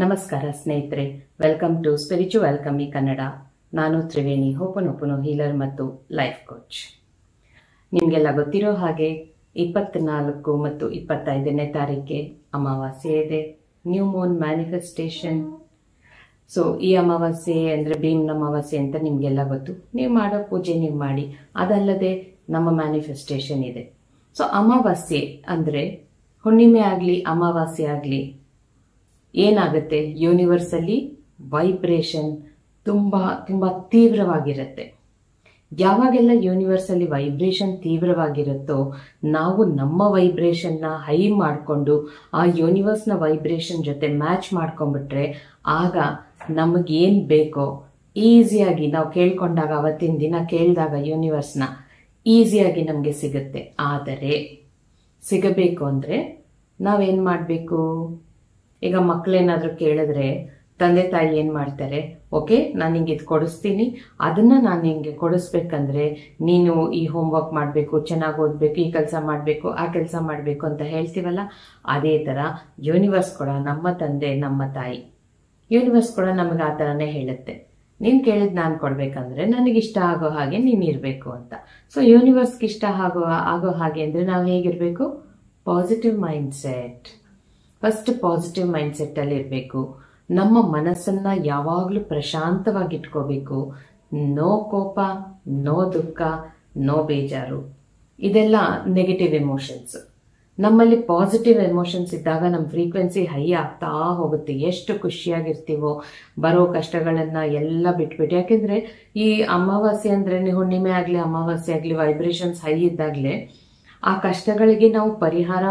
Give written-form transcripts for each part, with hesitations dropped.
ನಮಸ್ಕಾರ ಸ್ನೇಹಿತರೆ, welcome to spiritual ಆಲ್ಕಮಿ Kannada. ನಾನು ತ್ರಿವೇಣಿ, ಹೋಪನೋಪನೋ ಹೀಲರ್ ಮತ್ತು ಲೈಫ್ ಕೋಚ್. ನಿಮಗೆಲ್ಲ ಗೊತ್ತಿರೋ ಹಾಗೆ 24 ಮತ್ತು 25ನೇ ತಾರೀಕಿಗೆ ಅಮಾವಾಸ್ಯೆ ಇದೆ, ನ್ಯೂ ಮೂನ್ ಮ್ಯಾನಿಫೆಸ್ಟೇಷನ್. ಸೊ ಈ ಅಮಾವಾಸ್ಯೆ ಅಂದರೆ ಭೀಮ್ನ ಅಮಾವಾಸ್ಯೆ ಅಂತ ನಿಮಗೆಲ್ಲ ಗೊತ್ತು. ನೀವು ಮಾಡೋ ಪೂಜೆ ನೀವು ಮಾಡಿ, ಅದಲ್ಲದೆ ನಮ್ಮ ಮ್ಯಾನಿಫೆಸ್ಟೇಷನ್ ಇದೆ. ಸೊ ಅಮಾವಾಸ್ಯೆ ಅಂದರೆ ಹುಣ್ಣಿಮೆ ಆಗಲಿ ಅಮಾವಾಸ್ಯೆ ಆಗಲಿ ಏನಾಗುತ್ತೆ, ಯೂನಿವರ್ಸಲ್ಲಿ ವೈಬ್ರೇಷನ್ ತುಂಬ ತುಂಬ ತೀವ್ರವಾಗಿರುತ್ತೆ. ಯಾವಾಗೆಲ್ಲ ಯೂನಿವರ್ಸಲ್ಲಿ ವೈಬ್ರೇಷನ್ ತೀವ್ರವಾಗಿರುತ್ತೋ ನಾವು ನಮ್ಮ ವೈಬ್ರೇಷನ್ನ ಹೈ ಮಾಡಿಕೊಂಡು ಆ ಯೂನಿವರ್ಸ್ನ ವೈಬ್ರೇಷನ್ ಜೊತೆ ಮ್ಯಾಚ್ ಮಾಡ್ಕೊಂಡ್ಬಿಟ್ರೆ ಆಗ ನಮಗೇನು ಬೇಕೋ ಈಸಿಯಾಗಿ ನಾವು ಕೇಳ್ಕೊಂಡಾಗ, ಅವತ್ತಿನ ದಿನ ಕೇಳಿದಾಗ ಯೂನಿವರ್ಸ್ನ ಈಸಿಯಾಗಿ ನಮಗೆ ಸಿಗುತ್ತೆ. ಆದರೆ ಸಿಗಬೇಕು ಅಂದರೆ ನಾವೇನು ಮಾಡಬೇಕು? ಈಗ ಮಕ್ಕಳೇನಾದರೂ ಕೇಳಿದ್ರೆ ತಂದೆ ತಾಯಿ ಏನು ಮಾಡ್ತಾರೆ, ಓಕೆ ನಾನು ನಿಂಗೆ ಇದು ಕೊಡಿಸ್ತೀನಿ, ಅದನ್ನು ನಾನು ನಿಂಗೆ ಕೊಡಿಸ್ಬೇಕಂದ್ರೆ ನೀನು ಈ ಹೋಮ್ವರ್ಕ್ ಮಾಡಬೇಕು, ಚೆನ್ನಾಗಿ ಓದಬೇಕು, ಈ ಕೆಲಸ ಮಾಡಬೇಕು, ಆ ಕೆಲಸ ಮಾಡಬೇಕು ಅಂತ ಹೇಳ್ತೀವಲ್ಲ. ಅದೇ ಥರ ಯೂನಿವರ್ಸ್ ಕೂಡ ನಮ್ಮ ತಂದೆ ನಮ್ಮ ತಾಯಿ, ಯೂನಿವರ್ಸ್ ಕೂಡ ನಮಗೆ ಆ ಥರನೇ ಹೇಳುತ್ತೆ. ನೀನು ಕೇಳಿದ್ ನಾನು ಕೊಡಬೇಕಂದ್ರೆ ನನಗಿಷ್ಟ ಆಗೋ ಹಾಗೆ ನೀನು ಇರಬೇಕು ಅಂತ. ಸೊ ಯೂನಿವರ್ಸ್ಗೆ ಇಷ್ಟ ಆಗೋ ಹಾಗೆ ಅಂದರೆ ನಾವು ಹೇಗಿರಬೇಕು? Positive mindset. ಫಸ್ಟ್ ಪಾಸಿಟಿವ್ ಮೈಂಡ್ಸೆಟ್ಟಲ್ಲಿ ಇರಬೇಕು. ನಮ್ಮ ಮನಸ್ಸನ್ನು ಯಾವಾಗಲೂ ಪ್ರಶಾಂತವಾಗಿ ಇಟ್ಕೋಬೇಕು. ನೋ ಕೋಪ, ನೋ ದುಃಖ, ನೋ ಬೇಜಾರು, ಇದೆಲ್ಲ ನೆಗೆಟಿವ್ ಎಮೋಷನ್ಸ್. ನಮ್ಮಲ್ಲಿ ಪಾಸಿಟಿವ್ ಎಮೋಷನ್ಸ್ ಇದ್ದಾಗ ನಮ್ಮ ಫ್ರೀಕ್ವೆನ್ಸಿ ಹೈ ಆಗ್ತಾ ಹೋಗುತ್ತೆ. ಎಷ್ಟು ಖುಷಿಯಾಗಿರ್ತೀವೋ ಬರೋ ಕಷ್ಟಗಳನ್ನು ಎಲ್ಲ ಬಿಟ್ಬಿಟ್ಟು. ಯಾಕೆಂದರೆ ಈ ಅಮಾವಾಸ್ಯೆ ಅಂದರೆ ಹುಣ್ಣಿಮೆ ಆಗಲಿ ಅಮಾವಾಸ್ಯೆ ಆಗಲಿ ವೈಬ್ರೇಷನ್ಸ್ ಹೈ ಇದ್ದಾಗಲೇ ಆ ಕಷ್ಟಗಳಿಗೆ ನಾವು ಪರಿಹಾರ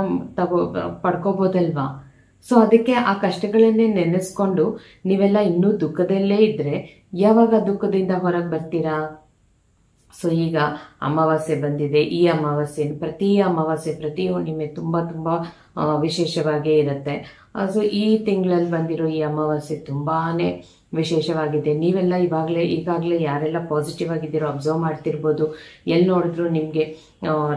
ಪಡ್ಕೋಬೋದಲ್ವಾ. ಸೊ ಅದಕ್ಕೆ ಆ ಕಷ್ಟಗಳನ್ನೇ ನೆನೆಸ್ಕೊಂಡು ನೀವೆಲ್ಲ ಇನ್ನೂ ದುಃಖದಲ್ಲೇ ಇದ್ದರೆ ಯಾವಾಗ ದುಃಖದಿಂದ ಹೊರಗೆ ಬರ್ತೀರಾ? ಸೊ ಈಗ ಅಮಾವಾಸ್ಯೆ ಬಂದಿದೆ. ಈ ಅಮಾವಾಸ್ಯೆ, ಪ್ರತಿ ಅಮಾವಾಸ್ಯೆ, ಪ್ರತಿ ಹುಣ್ಣಿಮೆ ತುಂಬ ತುಂಬ ವಿಶೇಷವಾಗೇ ಇರುತ್ತೆ. ಸೊ ಈ ತಿಂಗಳಲ್ಲಿ ಬಂದಿರೋ ಈ ಅಮಾವಾಸ್ಯೆ ತುಂಬಾ ವಿಶೇಷವಾಗಿದೆ. ನೀವೆಲ್ಲ ಈಗಾಗಲೇ ಯಾರೆಲ್ಲ ಪಾಸಿಟಿವ್ ಆಗಿದ್ದೀರೋ ಅಬ್ಸರ್ವ್ ಮಾಡ್ತಿರ್ಬೋದು. ಎಲ್ಲಿ ನೋಡಿದ್ರು ನಿಮಗೆ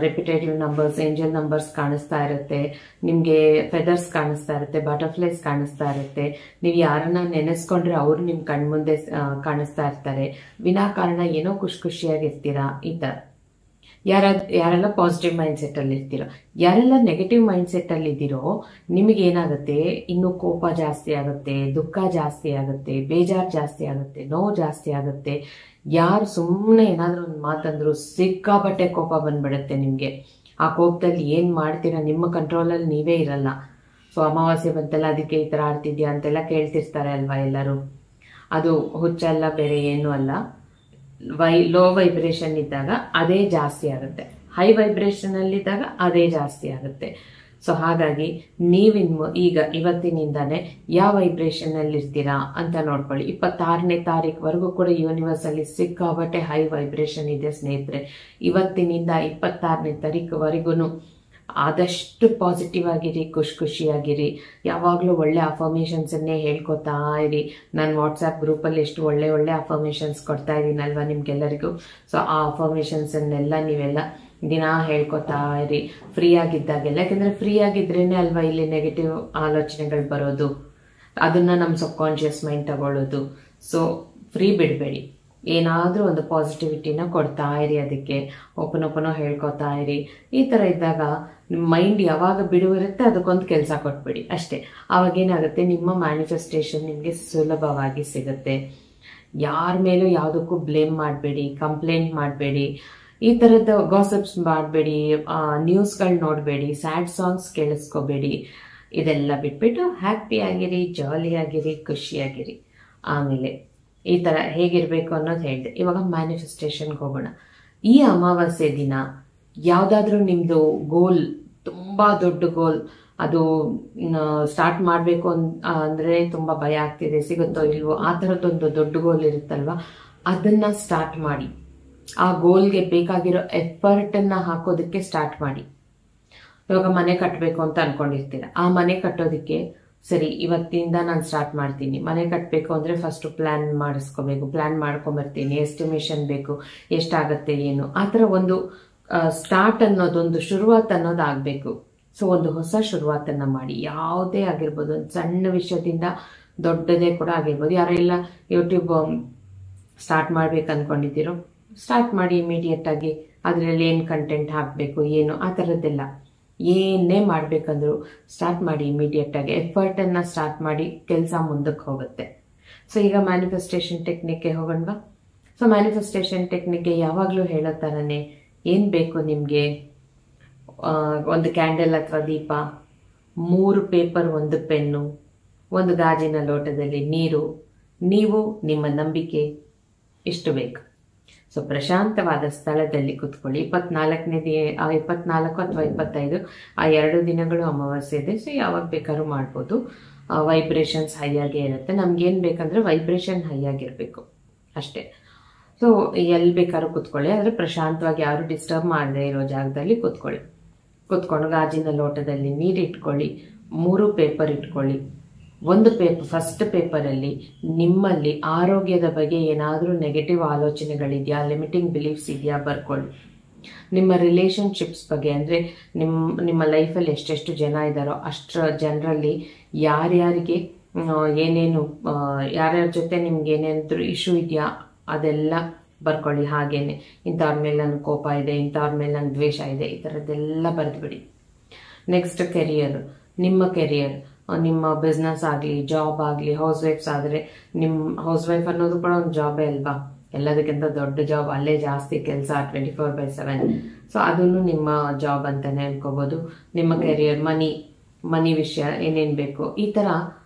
ರೆಪಿಟೇಟಿವ್ ನಂಬರ್ಸ್, ಏಂಜಲ್ ನಂಬರ್ಸ್ ಕಾಣಿಸ್ತಾ ಇರುತ್ತೆ, ನಿಮಗೆ ಫೆದರ್ಸ್ ಕಾಣಿಸ್ತಾ ಇರುತ್ತೆ, ಬಟರ್ಫ್ಲೈಸ್ ಕಾಣಿಸ್ತಾ ಇರುತ್ತೆ. ನೀವು ಯಾರನ್ನ ನೆನೆಸ್ಕೊಂಡ್ರೆ ಅವರು ನಿಮ್ಮ ಕಣ್ಮುಂದೆ ಕಾಣಿಸ್ತಾ ಇರ್ತಾರೆ. ವಿನಾಕಾರಣ ಏನೋ ಖುಷಿಯಾಗಿರ್ತೀರಾ. ಈ ಥರ ಯಾರೆಲ್ಲ ಪಾಸಿಟಿವ್ ಮೈಂಡ್ಸೆಟ್ಟಲ್ಲಿ ಇರ್ತೀರೋ, ಯಾರೆಲ್ಲ ನೆಗೆಟಿವ್ ಮೈಂಡ್ಸೆಟ್ಟಲ್ಲಿ ಇದ್ದೀರೋ ನಿಮಗೇನಾಗುತ್ತೆ, ಇನ್ನೂ ಕೋಪ ಜಾಸ್ತಿ ಆಗುತ್ತೆ, ದುಃಖ ಜಾಸ್ತಿ ಆಗುತ್ತೆ, ಬೇಜಾರು ಜಾಸ್ತಿ ಆಗುತ್ತೆ, ನೋವು ಜಾಸ್ತಿ ಆಗುತ್ತೆ. ಯಾರು ಸುಮ್ಮನೆ ಏನಾದರೂ ಒಂದು ಮಾತಂದ್ರು ಸಿಕ್ಕಾಪಟ್ಟೆ ಕೋಪ ಬಂದ್ಬಿಡುತ್ತೆ ನಿಮಗೆ. ಆ ಕೋಪದಲ್ಲಿ ಏನು ಮಾಡ್ತೀರಾ, ನಿಮ್ಮ ಕಂಟ್ರೋಲಲ್ಲಿ ನೀವೇ ಇರಲ್ಲ. ಸೊ ಅಮಾವಾಸ್ಯೆ ಬಂತಲ್ಲ ಅದಕ್ಕೆ ಈ ಥರ ಆಡ್ತಿದ್ಯಾ ಅಂತೆಲ್ಲ ಕೇಳ್ತಿರ್ತಾರೆ ಅಲ್ವಾ ಎಲ್ಲರೂ. ಅದು ಹುಚ್ಚಲ್ಲ, ಬೇರೆ ಏನೂ ಅಲ್ಲ. ಲೋ ವೈಬ್ರೇಷನ್ ಇದ್ದಾಗ ಅದೇ ಜಾಸ್ತಿ ಆಗುತ್ತೆ, ಹೈ ವೈಬ್ರೇಷನಲ್ಲಿದ್ದಾಗ ಅದೇ ಜಾಸ್ತಿ ಆಗುತ್ತೆ. ಸೊ ಹಾಗಾಗಿ ಈಗ ಇವತ್ತಿನಿಂದಾನೇ ಯಾವ ವೈಬ್ರೇಷನಲ್ಲಿ ಇರ್ತೀರಾ ಅಂತ ನೋಡ್ಕೊಳ್ಳಿ. 26ನೇ ತಾರೀಕುವರೆಗೂ ಕೂಡ ಯೂನಿವರ್ಸಲ್ಲಿ ಸಿಕ್ಕಾಬಟ್ಟೆ ಹೈ ವೈಬ್ರೇಷನ್ ಇದೆ ಸ್ನೇಹಿತರೆ. ಇವತ್ತಿನಿಂದ 26ನೇ ತಾರೀಕುವರೆಗೂ ಆದಷ್ಟು ಪಾಸಿಟಿವ್ ಆಗಿರಿ, ಖುಷಿಯಾಗಿರಿ. ಯಾವಾಗಲೂ ಒಳ್ಳೆ ಅಫರ್ಮೇಷನ್ಸನ್ನೇ ಹೇಳ್ಕೊತಾ ಇರಿ. ನಾನು ವಾಟ್ಸಪ್ ಗ್ರೂಪಲ್ಲಿ ಎಷ್ಟು ಒಳ್ಳೆ ಅಫರ್ಮೇಷನ್ಸ್ ಕೊಡ್ತಾ ಇದ್ದೀನಲ್ವ ನಿಮ್ಗೆಲ್ಲರಿಗೂ. ಸೊ ಆ ಅಫರ್ಮೇಷನ್ಸನ್ನೆಲ್ಲ ನೀವೆಲ್ಲ ದಿನ ಹೇಳ್ಕೊತಾ ಇರಿ ಫ್ರೀ ಆಗಿದ್ದಾಗೆಲ್ಲ. ಯಾಕೆಂದರೆ ಫ್ರೀ ಆಗಿದ್ರೇ ಅಲ್ವಾ ಇಲ್ಲಿ ನೆಗೆಟಿವ್ ಆಲೋಚನೆಗಳು ಬರೋದು, ಅದನ್ನು ನಮ್ಮ ಸಬ್ಕಾನ್ಷಿಯಸ್ ಮೈಂಡ್ ತಗೊಳ್ಳೋದು. ಸೊ ಫ್ರೀ ಬಿಡಬೇಡಿ, ಏನಾದರೂ ಒಂದು ಪಾಸಿಟಿವಿಟಿನ ಕೊಡ್ತಾ ಇರಿ, ಅದಕ್ಕೆ ಓಪನ್ ಹೇಳ್ಕೊತಾ ಇರಿ. ಈ ಥರ ಇದ್ದಾಗ ನಿಮ್ಮ ಮೈಂಡ್ ಯಾವಾಗ ಬಿಡುವಿರುತ್ತೆ ಅದಕ್ಕೊಂದು ಕೆಲಸ ಕೊಟ್ಬಿಡಿ ಅಷ್ಟೇ. ಆವಾಗೇನಾಗುತ್ತೆ, ನಿಮ್ಮ ಮ್ಯಾನಿಫೆಸ್ಟೇಷನ್ ನಿಮಗೆ ಸುಲಭವಾಗಿ ಸಿಗುತ್ತೆ. ಯಾರ ಮೇಲೂ ಯಾವುದಕ್ಕೂ ಬ್ಲೇಮ್ ಮಾಡಬೇಡಿ, ಕಂಪ್ಲೇಂಟ್ ಮಾಡಬೇಡಿ, ಈ ಥರದ ಗಾಸಿಪ್ಸ್ ಮಾಡಬೇಡಿ, ನ್ಯೂಸ್ಗಳು ನೋಡಬೇಡಿ, ಸ್ಯಾಡ್ ಸಾಂಗ್ಸ್ ಕೇಳಿಸ್ಕೋಬೇಡಿ. ಇದೆಲ್ಲ ಬಿಟ್ಬಿಟ್ಟು ಹ್ಯಾಪಿಯಾಗಿರಿ, ಜಾಲಿಯಾಗಿರಿ, ಖುಷಿಯಾಗಿರಿ. ಆಮೇಲೆ ಈ ಥರ ಹೇಗಿರಬೇಕು ಅನ್ನೋದು ಹೇಳಿದೆ. ಇವಾಗ ಮ್ಯಾನಿಫೆಸ್ಟೇಷನ್ಗೆ ಹೋಗೋಣ. ಈ ಅಮಾವಾಸ್ಯೆ ದಿನ ಯಾವುದಾದ್ರೂ ನಿಮ್ಮದು ಗೋಲ್, ತುಂಬ ದೊಡ್ಡ ಗೋಲ್, ಅದು ಸ್ಟಾರ್ಟ್ ಮಾಡಬೇಕು ಅಂದರೆ ತುಂಬ ಭಯ ಆಗ್ತಿದೆ, ಸಿಗುತ್ತೋ ಇಲ್ವೋ, ಆ ಥರದ್ದೊಂದು ದೊಡ್ಡ ಗೋಲ್ ಇರುತ್ತಲ್ವ, ಅದನ್ನು ಸ್ಟಾರ್ಟ್ ಮಾಡಿ. ಆ ಗೋಲ್ಗೆ ಬೇಕಾಗಿರೋ ಎಫರ್ಟನ್ನು ಹಾಕೋದಕ್ಕೆ ಸ್ಟಾರ್ಟ್ ಮಾಡಿ. ಇವಾಗ ಮನೆ ಕಟ್ಟಬೇಕು ಅಂತ ಅಂದ್ಕೊಂಡಿರ್ತೀರ. ಆ ಮನೆ ಕಟ್ಟೋದಕ್ಕೆ ಸರಿ ಇವತ್ತಿಂದ ನಾನು ಸ್ಟಾರ್ಟ್ ಮಾಡ್ತೀನಿ. ಮನೆ ಕಟ್ಟಬೇಕು ಅಂದರೆ ಫಸ್ಟು ಪ್ಲ್ಯಾನ್ ಮಾಡಿಸ್ಕೋಬೇಕು, ಪ್ಲ್ಯಾನ್ ಮಾಡ್ಕೊಂಬರ್ತೀನಿ, ಎಸ್ಟಿಮೇಷನ್ ಬೇಕು, ಎಷ್ಟಾಗತ್ತೆ ಏನು, ಆ ಥರ ಒಂದು ಸ್ಟಾರ್ಟ್ ಅನ್ನೋದೊಂದು ಶುರುವಾತ್ ಅನ್ನೋದು ಆಗಬೇಕು. ಸೊ ಒಂದು ಹೊಸ ಶುರುವಾತನ್ನ ಮಾಡಿ. ಯಾವುದೇ ಆಗಿರ್ಬೋದು, ಒಂದು ಸಣ್ಣ ವಿಷಯದಿಂದ ದೊಡ್ಡದೇ ಕೂಡ ಆಗಿರ್ಬೋದು. ಯಾರೆಲ್ಲ ಯೂಟ್ಯೂಬ್ ಸ್ಟಾರ್ಟ್ ಮಾಡ್ಬೇಕು ಅನ್ಕೊಂಡಿದ್ದೀರೋ ಸ್ಟಾರ್ಟ್ ಮಾಡಿ ಇಮಿಡಿಯೇಟ್ ಆಗಿ. ಅದರಲ್ಲಿ ಏನು ಕಂಟೆಂಟ್ ಹಾಕಬೇಕು ಏನು ಆ ಥರದ್ದೆಲ್ಲ ಏನೇ ಮಾಡಬೇಕಂದ್ರೂ ಸ್ಟಾರ್ಟ್ ಮಾಡಿ ಇಮಿಡಿಯೇಟ್ ಆಗಿ. ಎಫರ್ಟನ್ನು ಸ್ಟಾರ್ಟ್ ಮಾಡಿ, ಕೆಲಸ ಮುಂದಕ್ಕೆ ಹೋಗುತ್ತೆ. ಸೊ ಈಗ ಮ್ಯಾನಿಫೆಸ್ಟೇಷನ್ ಟೆಕ್ನಿಕ್ಗೆ ಹೋಗೋಣವಾ? ಸೊ ಮ್ಯಾನಿಫೆಸ್ಟೇಷನ್ ಟೆಕ್ನಿಕ್ಗೆ ಯಾವಾಗಲೂ ಹೇಳೋ ಥರನೇ ಏನು ಬೇಕು ನಿಮಗೆ, ಒಂದು ಕ್ಯಾಂಡಲ್ ಅಥವಾ ದೀಪ, 3 ಪೇಪರ್, 1 ಪೆನ್ನು, 1 ಗಾಜಿನ ಲೋಟದಲ್ಲಿ ನೀರು, ನೀವು ನಿಮ್ಮ ನಂಬಿಕೆ, ಇಷ್ಟು ಬೇಕು. ಸೊ ಪ್ರಶಾಂತವಾದ ಸ್ಥಳದಲ್ಲಿ ಕುತ್ಕೊಳ್ಳಿ. 24 ಅಥವಾ 25 ಆ 2 ದಿನಗಳು ಅಮಾವಾಸ್ಯೆ ಇದೆ. ಸೊ ಯಾವಾಗ ಬೇಕಾದ್ರೂ ಮಾಡ್ಬೋದು. ವೈಬ್ರೇಷನ್ಸ್ ಹೈ ಆಗೇ ಇರುತ್ತೆ. ನಮ್ಗೇನು ಬೇಕಂದ್ರೆ ವೈಬ್ರೇಷನ್ ಹೈ ಆಗಿರಬೇಕು ಅಷ್ಟೇ. ಸೊ ಎಲ್ಲಿ ಬೇಕಾದ್ರೂ ಕುತ್ಕೊಳ್ಳಿ, ಆದರೆ ಪ್ರಶಾಂತವಾಗಿ ಯಾರು ಡಿಸ್ಟರ್ಬ್ ಮಾಡದೇ ಇರೋ ಜಾಗದಲ್ಲಿ ಕುತ್ಕೊಂಡು ಗಾಜಿನ ಲೋಟದಲ್ಲಿ ನೀರು ಇಟ್ಕೊಳ್ಳಿ. 3 ಪೇಪರ್ ಇಟ್ಕೊಳ್ಳಿ. 1 ಪೇಪರ್, ಫಸ್ಟ್ ಪೇಪರಲ್ಲಿ ನಿಮ್ಮಲ್ಲಿ ಆರೋಗ್ಯದ ಬಗ್ಗೆ ಏನಾದರೂ ನೆಗೆಟಿವ್ ಆಲೋಚನೆಗಳಿದೆಯಾ, ಲಿಮಿಟಿಂಗ್ ಬಿಲೀಫ್ಸ್ ಇದೆಯಾ ಬರ್ಕೊಳ್ಳಿ. ನಿಮ್ಮ ರಿಲೇಷನ್ಶಿಪ್ಸ್ ಬಗ್ಗೆ, ಅಂದರೆ ನಿಮ್ಮ ಲೈಫಲ್ಲಿ ಎಷ್ಟೆಷ್ಟು ಜನ ಇದ್ದಾರೋ ಅಷ್ಟರ ಜನರಲ್ಲಿ ಯಾರ್ಯಾರಿಗೆ ಏನೇನು, ಯಾರ್ಯಾರ ಜೊತೆ ನಿಮ್ಗೆ ಏನೇನಾದರೂ ಇಶ್ಯೂ ಇದೆಯಾ ಅದೆಲ್ಲ ಬರ್ಕೊಳ್ಳಿ. ಹಾಗೇನೆ ಇಂಥವ್ರ ಮೇಲೆ ನನ್ನ ಕೋಪ ಇದೆ, ಇಂಥವ್ರ ಮೇಲೆ ನನ್ನ ದ್ವೇಷ ಇದೆ, ಈ ಥರದ್ದೆಲ್ಲ ಬರೆದ್ಬಿಡಿ. ನೆಕ್ಸ್ಟ್ ಕೆರಿಯರ್, ನಿಮ್ಮ ಕೆರಿಯರ್, ನಿಮ್ಮ ಬಿಸ್ನೆಸ್ ಆಗಲಿ, ಜಾಬ್ ಆಗಲಿ, ಹೌಸ್ ವೈಫ್ಸ್ ಆದರೆ ನಿಮ್ಮ ಹೌಸ್ ವೈಫ್ ಅನ್ನೋದು ಕೂಡ ಒಂದು ಜಾಬೇ ಅಲ್ವಾ? ಎಲ್ಲದಕ್ಕಿಂತ ದೊಡ್ಡ ಜಾಬ್, ಅಲ್ಲೇ ಜಾಸ್ತಿ ಕೆಲಸ 24/7. ಸೊ ಅದನ್ನು ನಿಮ್ಮ ಜಾಬ್ ಅಂತಾನೆ ಅನ್ಕೋಬೋದು. ನಿಮ್ಮ ಕೆರಿಯರ್, ಮನಿ ವಿಷಯ ಏನೇನು ಬೇಕು, ಈ ಥರ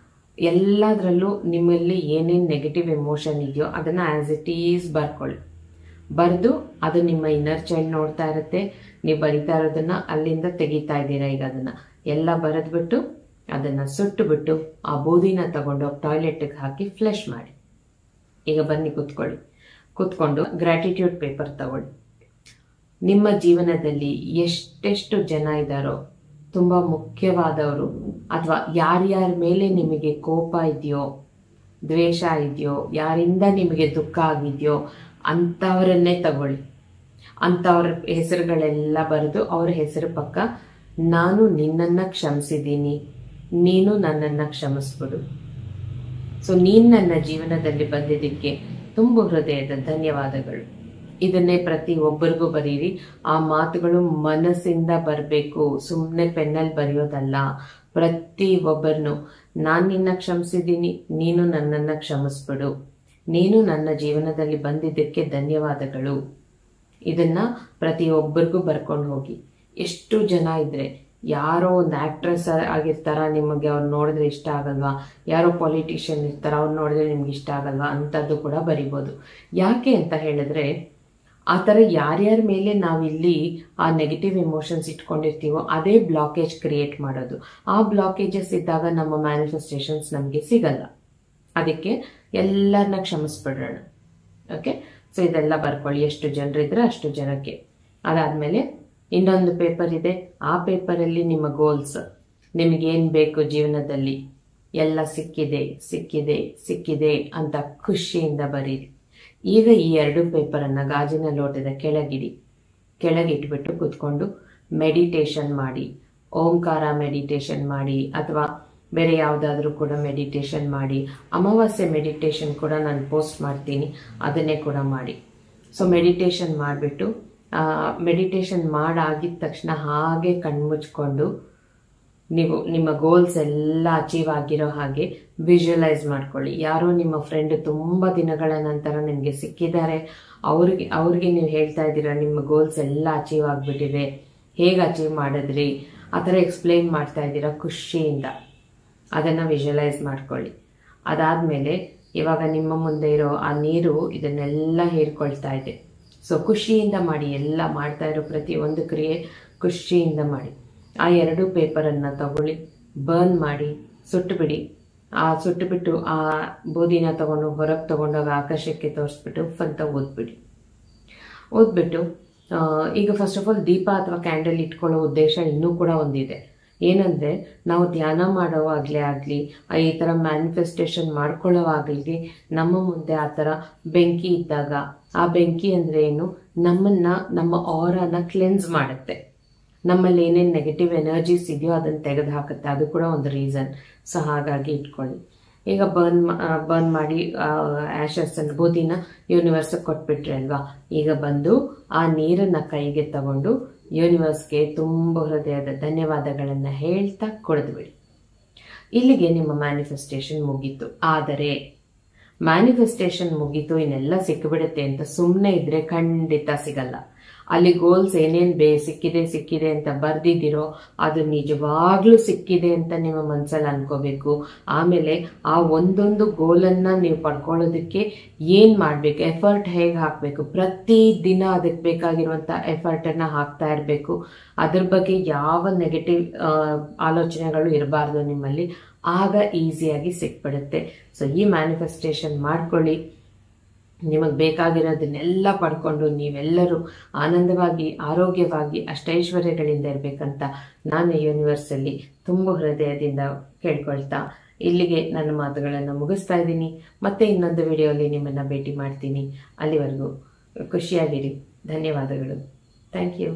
ಎಲ್ಲದರಲ್ಲೂ ನಿಮ್ಮಲ್ಲಿ ಏನೇನು ನೆಗೆಟಿವ್ ಎಮೋಷನ್ ಇದೆಯೋ ಅದನ್ನು ಆ್ಯಸ್ ಇಟ್ ಈಸ್ ಬರ್ಕೊಳ್ಳಿ. ಬರೆದು ಅದು ನಿಮ್ಮ ಇನ್ನರ್ ಚೈಲ್ಡ್ ನೋಡ್ತಾ ಇರುತ್ತೆ. ನೀವು ಬರಿತಾ ಇರೋದನ್ನ ಅಲ್ಲಿಂದ ತೆಗಿತಾ ಇದ್ದೀರಾ. ಈಗ ಅದನ್ನು ಎಲ್ಲ ಬರೆದ್ಬಿಟ್ಟು ಅದನ್ನು ಸುಟ್ಟುಬಿಟ್ಟು ಆ ಬೂದಿನ ತಗೊಂಡು ಟಾಯ್ಲೆಟ್ಗೆ ಹಾಕಿ ಫ್ಲಶ್ ಮಾಡಿ. ಈಗ ಬನ್ನಿ ಕೂತ್ಕೊಂಡು ಗ್ರ್ಯಾಟಿಟ್ಯೂಡ್ ಪೇಪರ್ ತಗೊಳ್ಳಿ. ನಿಮ್ಮ ಜೀವನದಲ್ಲಿ ಎಷ್ಟೆಷ್ಟು ಜನ ಇದ್ದಾರೋ, ತುಂಬ ಮುಖ್ಯವಾದವರು, ಅಥವಾ ಯಾರ್ಯಾರ ಮೇಲೆ ನಿಮಗೆ ಕೋಪ ಇದೆಯೋ, ದ್ವೇಷ ಇದೆಯೋ, ಯಾರಿಂದ ನಿಮಗೆ ದುಃಖ ಆಗಿದೆಯೋ ಅಂಥವರನ್ನೇ ತಗೊಳ್ಳಿ. ಅಂಥವ್ರ ಹೆಸರುಗಳೆಲ್ಲ ಬರೆದು ಅವ್ರ ಹೆಸರು ಪಕ್ಕ ನಾನು ನಿನ್ನನ್ನು ಕ್ಷಮಿಸಿದ್ದೀನಿ, ನೀನು ನನ್ನನ್ನು ಕ್ಷಮಿಸ್ಬಿಡು. ಸೊ ನೀನು ನನ್ನ ಜೀವನದಲ್ಲಿ ಬಂದಿದ್ದಕ್ಕೆ ತುಂಬ ಹೃದಯದ ಧನ್ಯವಾದಗಳು. ಇದನ್ನೇ ಪ್ರತಿ ಒಬ್ಬರಿಗೂ ಬರೀರಿ. ಆ ಮಾತುಗಳು ಮನಸ್ಸಿಂದ ಬರಬೇಕು, ಸುಮ್ಮನೆ ಪೆನ್ನಲ್ಲಿ ಬರೆಯೋದಲ್ಲ. ಪ್ರತಿ ಒಬ್ಬರನ್ನು ನಾನು ನಿನ್ನ ಕ್ಷಮಿಸಿದ್ದೀನಿ, ನೀನು ನನ್ನನ್ನು ಕ್ಷಮಿಸ್ಬಿಡು, ನೀನು ನನ್ನ ಜೀವನದಲ್ಲಿ ಬಂದಿದ್ದಕ್ಕೆ ಧನ್ಯವಾದಗಳು. ಇದನ್ನ ಪ್ರತಿಯೊಬ್ಬರಿಗೂ ಬರ್ಕೊಂಡು ಹೋಗಿ. ಎಷ್ಟು ಜನ ಇದ್ರೆ, ಯಾರೋ ಒಂದು ಆಕ್ಟ್ರೆಸ್ ಆಗಿರ್ತಾರ, ನಿಮಗೆ ಅವ್ರು ನೋಡಿದ್ರೆ ಇಷ್ಟ ಆಗಲ್ವಾ? ಯಾರೋ ಪೊಲಿಟಿಷಿಯನ್ ಇರ್ತಾರ, ಅವ್ರು ನೋಡಿದ್ರೆ ನಿಮ್ಗೆ ಇಷ್ಟ ಆಗಲ್ವಾ? ಅಂಥದ್ದು ಕೂಡ ಬರಿಬೋದು. ಯಾಕೆ ಅಂತ ಹೇಳಿದ್ರೆ, ಆ ಥರ ಯಾರ್ಯಾರ ಮೇಲೆ ನಾವಿಲ್ಲಿ ಆ ನೆಗೆಟಿವ್ ಎಮೋಷನ್ಸ್ ಇಟ್ಕೊಂಡಿರ್ತೀವೋ ಅದೇ ಬ್ಲಾಕೇಜ್ ಕ್ರಿಯೇಟ್ ಮಾಡೋದು. ಆ ಬ್ಲಾಕೇಜಸ್ ಇದ್ದಾಗ ನಮ್ಮ ಮ್ಯಾನಿಫೆಸ್ಟೇಷನ್ಸ್ ನಮಗೆ ಸಿಗಲ್ಲ. ಅದಕ್ಕೆ ಎಲ್ಲರನ್ನ ಕ್ಷಮಿಸ್ಬಿಡೋಣ. ಓಕೆ, ಸೊ ಇದೆಲ್ಲ ಬರ್ಕೊಳ್ಳಿ. ಎಷ್ಟು ಜನರಿದ್ರೆ ಅಷ್ಟು ಜನಕ್ಕೆ. ಅದಾದಮೇಲೆ ಇನ್ನೊಂದು ಪೇಪರ್ ಇದೆ. ಆ ಪೇಪರಲ್ಲಿ ನಿಮ್ಮ ಗೋಲ್ಸ್, ನಿಮಗೇನು ಬೇಕು ಜೀವನದಲ್ಲಿ, ಎಲ್ಲ ಸಿಕ್ಕಿದೆ ಅಂತ ಖುಷಿಯಿಂದ ಬರೀರಿ. ಈಗ ಈ 2 ಪೇಪರನ್ನು ಗಾಜಿನ ಲೋಟದ ಕೆಳಗಿಟ್ಬಿಟ್ಟು ಕೂತ್ಕೊಂಡು ಮೆಡಿಟೇಷನ್ ಮಾಡಿ. ಓಂಕಾರ ಮೆಡಿಟೇಷನ್ ಮಾಡಿ, ಅಥವಾ ಬೇರೆ ಯಾವುದಾದ್ರೂ ಕೂಡ ಮೆಡಿಟೇಷನ್ ಮಾಡಿ. ಅಮಾವಾಸ್ಯೆ ಮೆಡಿಟೇಷನ್ ಕೂಡ ನಾನು ಪೋಸ್ಟ್ ಮಾಡ್ತೀನಿ, ಅದನ್ನೇ ಕೂಡ ಮಾಡಿ. ಸೊ ಮೆಡಿಟೇಷನ್ ಮಾಡಿಬಿಟ್ಟು, ಮೆಡಿಟೇಷನ್ ಮಾಡಾಗಿದ ತಕ್ಷಣ ಹಾಗೆ ಕಣ್ಮುಚ್ಕೊಂಡು ನೀವು ನಿಮ್ಮ ಗೋಲ್ಸ್ ಎಲ್ಲ ಅಚೀವ್ ಆಗಿರೋ ಹಾಗೆ ವಿಜುವಲೈಸ್ ಮಾಡ್ಕೊಳ್ಳಿ. ಯಾರೋ ನಿಮ್ಮ ಫ್ರೆಂಡ್ ತುಂಬ ದಿನಗಳ ನಂತರ ನಿಮಗೆ ಸಿಕ್ಕಿದ್ದಾರೆ, ಅವ್ರಿಗೆ ನೀವು ಹೇಳ್ತಾ ಇದ್ದೀರಾ ನಿಮ್ಮ ಗೋಲ್ಸ್ ಎಲ್ಲ ಅಚೀವ್ ಆಗಿಬಿಟ್ಟಿದೆ, ಹೇಗೆ ಅಚೀವ್ ಮಾಡಿದ್ರಿ ಆ ಥರ ಎಕ್ಸ್ಪ್ಲೇನ್ ಮಾಡ್ತಾ ಇದ್ದೀರಾ ಖುಷಿಯಿಂದ. ಅದನ್ನು ವಿಜುವಲೈಸ್ ಮಾಡ್ಕೊಳ್ಳಿ. ಅದಾದಮೇಲೆ ಇವಾಗ ನಿಮ್ಮ ಮುಂದೆ ಇರೋ ಆ ನೀರು ಇದನ್ನೆಲ್ಲ ಹೀರ್ಕೊಳ್ತಾ ಇದೆ. ಸೊ ಖುಷಿಯಿಂದ ಮಾಡಿ. ಎಲ್ಲ ಮಾಡ್ತಾ ಇರೋ ಪ್ರತಿಯೊಂದು ಕ್ರಿಯೆ ಖುಷಿಯಿಂದ ಮಾಡಿ. ಆ 2 ಪೇಪರನ್ನು ತಗೊಳ್ಳಿ, ಬರ್ನ್ ಮಾಡಿ, ಸುಟ್ಟುಬಿಡಿ. ಸುಟ್ಟುಬಿಟ್ಟು ಆ ಬೂದಿನ ತಗೊಂಡು ಹೊರಗೆ ತಗೊಂಡೋಗ ಆಕಾಶಕ್ಕೆ ತೋರಿಸ್ಬಿಟ್ಟು ಅಂತ ಓದ್ಬಿಟ್ಟು ಈಗ ಫಸ್ಟ್ ಆಫ್ ಆಲ್ ದೀಪ ಅಥವಾ ಕ್ಯಾಂಡಲ್ ಇಟ್ಕೊಳ್ಳೋ ಉದ್ದೇಶ ಇನ್ನೂ ಕೂಡ ಒಂದಿದೆ. ಏನಂದರೆ, ನಾವು ಧ್ಯಾನ ಮಾಡೋವಾಗಲೇ ಆಗಲಿ, ಈ ಥರ ಮ್ಯಾನಿಫೆಸ್ಟೇಷನ್ ಮಾಡ್ಕೊಳ್ಳೋವಾಗಲಿ, ನಮ್ಮ ಮುಂದೆ ಆ ಥರ ಬೆಂಕಿ ಇದ್ದಾಗ, ಆ ಬೆಂಕಿ ಅಂದರೆ ಏನು, ನಮ್ಮ ಆರಾನ ಕ್ಲೆನ್ಸ್ ಮಾಡುತ್ತೆ. ನಮ್ಮಲ್ಲಿ ಏನೇನು ನೆಗೆಟಿವ್ ಎನರ್ಜೀಸ್ ಇದೆಯೋ ಅದನ್ನು ತೆಗೆದು ಹಾಕುತ್ತೆ, ಅದು ಕೂಡ ಒಂದು ರೀಸನ್. ಸೊ ಹಾಗಾಗಿ ಇಟ್ಕೊಳ್ಳಿ. ಈಗ ಬರ್ನ್ ಮಾಡಿ ಆ್ಯಶಸ್ಸನ್ನು ಬೂದಿನ ಯೂನಿವರ್ಸ್ಗೆ ಕೊಟ್ಬಿಟ್ರಿ ಅಲ್ವಾ. ಈಗ ಬಂದು ಆ ನೀರನ್ನು ಕೈಗೆ ತಗೊಂಡು ಯೂನಿವರ್ಸ್ಗೆ ತುಂಬ ಹೃದಯದ ಧನ್ಯವಾದಗಳನ್ನು ಹೇಳ್ತಾ ಕೊಡ್ದುಬಿಡಿ. ಇಲ್ಲಿಗೆ ನಿಮ್ಮ ಮ್ಯಾನಿಫೆಸ್ಟೇಷನ್ ಮುಗೀತು. ಆದರೆ ಮ್ಯಾನಿಫೆಸ್ಟೇಷನ್ ಮುಗೀತು ಇನ್ನೆಲ್ಲ ಸಿಕ್ಕಿಬಿಡುತ್ತೆ ಅಂತ ಸುಮ್ಮನೆ ಇದ್ರೆ ಖಂಡಿತ ಸಿಗಲ್ಲ. ಅಲ್ಲಿ ಗೋಲ್ಸ್ ಏನೇನು ಸಿಕ್ಕಿದೆ ಅಂತ ಬರ್ದಿದ್ದೀರೋ ಅದು ನಿಜವಾಗ್ಲೂ ಸಿಕ್ಕಿದೆ ಅಂತ ನಿಮ್ಮ ಮನಸ್ಸಲ್ಲಿ ಅನ್ಕೋಬೇಕು. ಆಮೇಲೆ ಆ ಒಂದೊಂದು ಗೋಲನ್ನು ನೀವು ಪಡ್ಕೊಳ್ಳೋದಕ್ಕೆ ಏನು ಮಾಡಬೇಕು, ಎಫರ್ಟ್ ಹೇಗೆ ಹಾಕಬೇಕು, ಪ್ರತಿದಿನ ಅದಕ್ಕೆ ಬೇಕಾಗಿರುವಂಥ ಎಫರ್ಟನ್ನು ಹಾಕ್ತಾ ಇರಬೇಕು. ಅದ್ರ ಬಗ್ಗೆ ಯಾವ ನೆಗೆಟಿವ್ ಆಲೋಚನೆಗಳು ಇರಬಾರ್ದು ನಿಮ್ಮಲ್ಲಿ. ಆಗ ಈಸಿಯಾಗಿ ಸಿಕ್ಬಿಡುತ್ತೆ. ಸೊ ಈ ಮ್ಯಾನಿಫೆಸ್ಟೇಷನ್ ಮಾಡ್ಕೊಳ್ಳಿ. ನಿಮಗೆ ಬೇಕಾಗಿರೋದನ್ನೆಲ್ಲ ಪಡ್ಕೊಂಡು ನೀವೆಲ್ಲರೂ ಆನಂದವಾಗಿ ಆರೋಗ್ಯವಾಗಿ ಅಷ್ಟೈಶ್ವರ್ಯಗಳಿಂದ ಇರಬೇಕಂತ ನಾನು ಯೂನಿವರ್ಸಲ್ಲಿ ತುಂಬ ಹೃದಯದಿಂದ ಕೇಳ್ಕೊಳ್ತಾ ಇಲ್ಲಿಗೆ ನನ್ನ ಮಾತುಗಳನ್ನು ಮುಗಿಸ್ತಾ ಇದ್ದೀನಿ. ಮತ್ತೆ ಇನ್ನೊಂದು ವಿಡಿಯೋಲಿ ನಿಮ್ಮನ್ನು ಭೇಟಿ ಮಾಡ್ತೀನಿ. ಅಲ್ಲಿವರೆಗೂ ಖುಷಿಯಾಗಿರಿ. ಧನ್ಯವಾದಗಳು. Thank you.